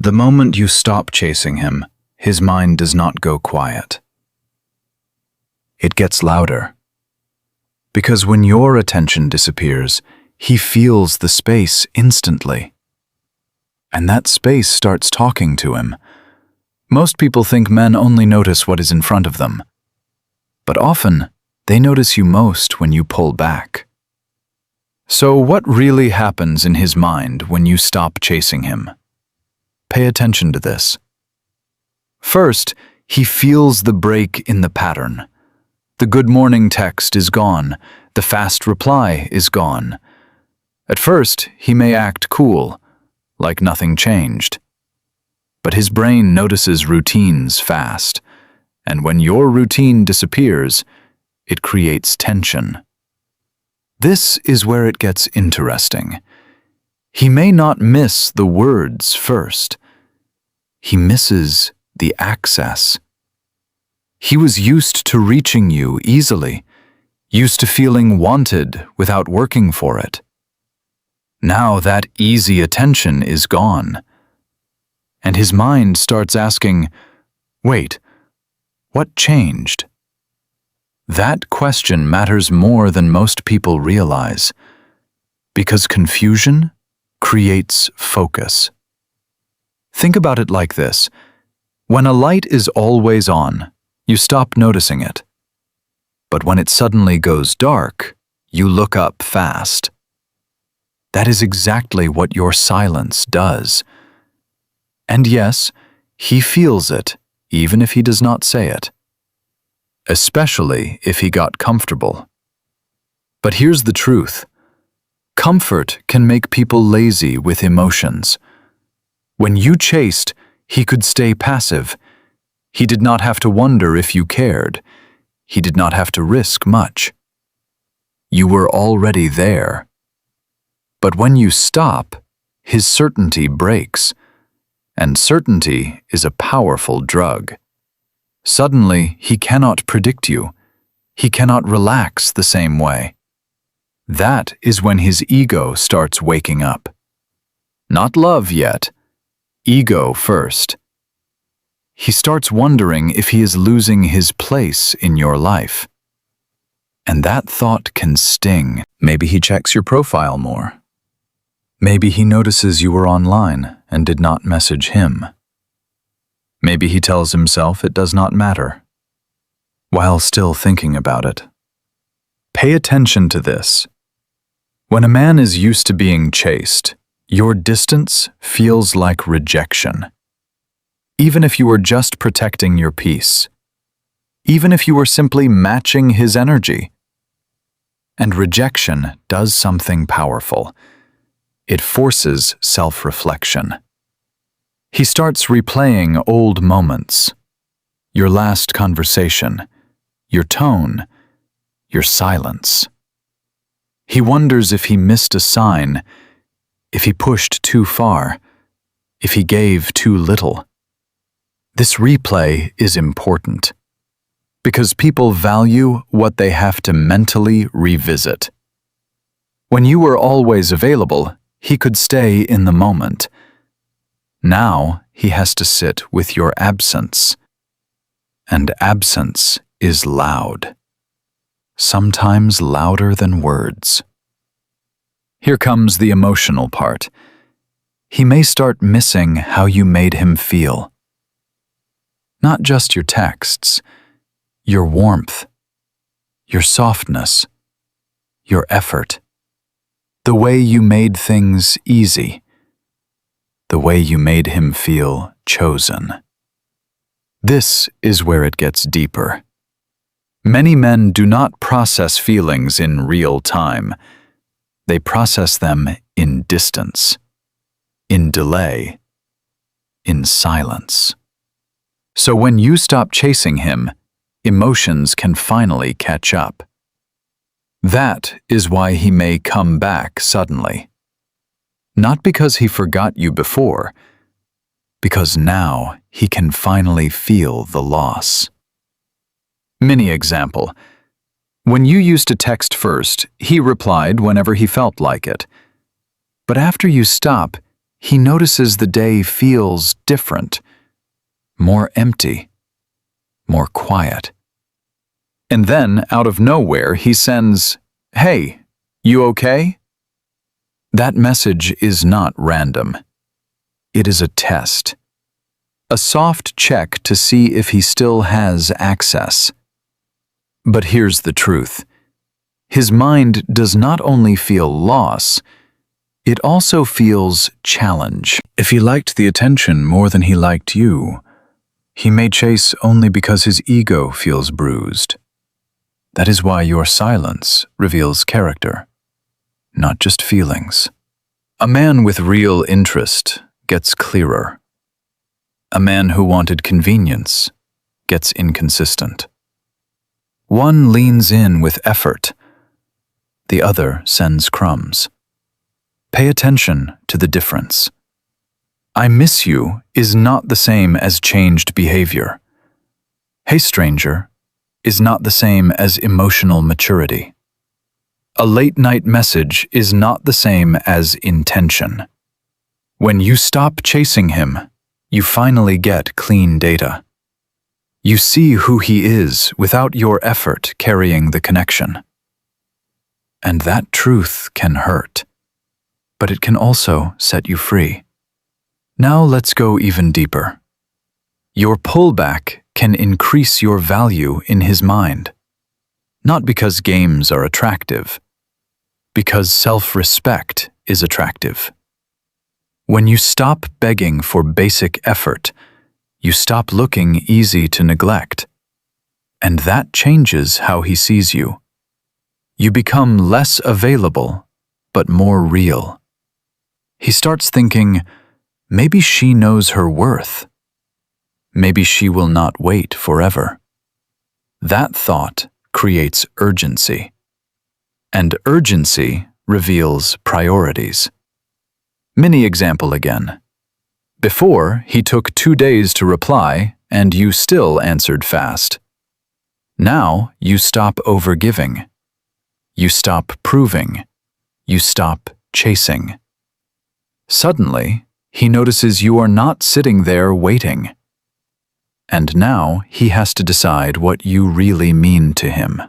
The moment you stop chasing him, his mind does not go quiet. It gets louder. Because when your attention disappears, he feels the space instantly. And that space starts talking to him. Most people think men only notice what is in front of them. But often, they notice you most when you pull back. So what really happens in his mind when you stop chasing him? Pay attention to this. First, he feels the break in the pattern. The good morning text is gone. The fast reply is gone. At first, he may act cool, like nothing changed. But his brain notices routines fast, and when your routine disappears, it creates tension. This is where it gets interesting. He may not miss the words first. He misses the access. He was used to reaching you easily, used to feeling wanted without working for it. Now that easy attention is gone. And his mind starts asking, wait, what changed? That question matters more than most people realize, because confusion creates focus. Think about it like this. When a light is always on, you stop noticing it. But when it suddenly goes dark, you look up fast. That is exactly what your silence does. And yes, he feels it, even if he does not say it. Especially if he got comfortable. But here's the truth. Comfort can make people lazy with emotions. When you chased, he could stay passive. He did not have to wonder if you cared. He did not have to risk much. You were already there. But when you stop, his certainty breaks. And certainty is a powerful drug. Suddenly, he cannot predict you. He cannot relax the same way. That is when his ego starts waking up. Not love yet. Ego first. He starts wondering if he is losing his place in your life. And that thought can sting. Maybe he checks your profile more. Maybe he notices you were online and did not message him. Maybe he tells himself it does not matter, while still thinking about it. Pay attention to this. When a man is used to being chased, your distance feels like rejection. Even if you were just protecting your peace. Even if you were simply matching his energy. And rejection does something powerful. It forces self-reflection. He starts replaying old moments. Your last conversation, your tone, your silence. He wonders if he missed a sign, if he pushed too far, if he gave too little. This replay is important, because people value what they have to mentally revisit. When you were always available, he could stay in the moment. Now he has to sit with your absence. And absence is loud. Sometimes louder than words. Here comes the emotional part. He may start missing how you made him feel. Not just your texts, your warmth, your softness, your effort, the way you made things easy, the way you made him feel chosen. This is where it gets deeper. Many men do not process feelings in real time. They process them in distance, in delay, in silence. So when you stop chasing him, emotions can finally catch up. That is why he may come back suddenly. Not because he forgot you before, because now he can finally feel the loss. Mini example. When you used to text first, he replied whenever he felt like it. But after you stop, he notices the day feels different, more empty, more quiet. And then, out of nowhere, he sends, "Hey, you okay?" That message is not random. It is a test. A soft check to see if he still has access. But here's the truth. His mind does not only feel loss, it also feels challenge. If he liked the attention more than he liked you, he may chase only because his ego feels bruised. That is why your silence reveals character, not just feelings. A man with real interest gets clearer. A man who wanted convenience gets inconsistent. One leans in with effort. The other sends crumbs. Pay attention to the difference. "I miss you" is not the same as changed behavior. "Hey, stranger" is not the same as emotional maturity. A late-night message is not the same as intention. When you stop chasing him, you finally get clean data. You see who he is without your effort carrying the connection. And that truth can hurt, but it can also set you free. Now let's go even deeper. Your pullback can increase your value in his mind. Not because games are attractive, because self-respect is attractive. When you stop begging for basic effort, you stop looking easy to neglect. And that changes how he sees you. You become less available, but more real. He starts thinking, maybe she knows her worth. Maybe she will not wait forever. That thought creates urgency. And urgency reveals priorities. Mini example again. Before, he took 2 days to reply, and you still answered fast. Now, you stop overgiving. You stop proving. You stop chasing. Suddenly, he notices you are not sitting there waiting. And now he has to decide what you really mean to him.